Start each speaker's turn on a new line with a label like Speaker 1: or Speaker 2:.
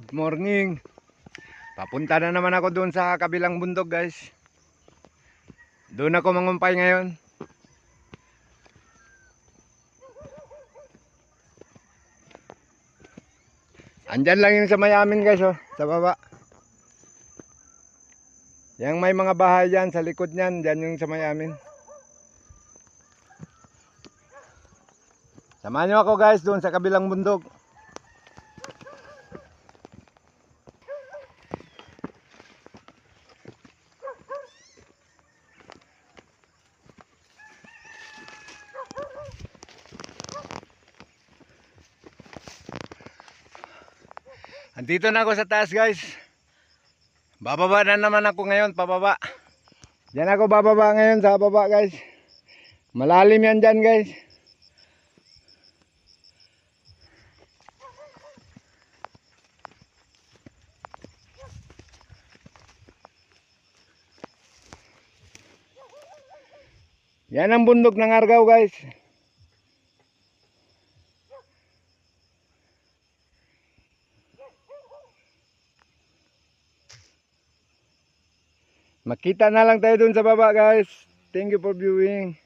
Speaker 1: Good morning. Papunta na naman ako doon sa kabilang bundok, guys. Doon ako mangumpay ngayon. Andyan lang yung sa may amin, guys, oh, sa baba. Yang may mga bahay dyan sa likod niyan, dyan yung sa may amin. Samahan nyo ako, guys, doon sa kabilang bundok. Andito na ako sa taas, guys. Bababa na naman ako ngayon, pababa. Diyan ako bababa ngayon sa baba, guys. Malalim yan dyan, guys. Yan ang bundok ng Argao, guys. Makita na lang tayo dun sa baba, guys. Thank you for viewing.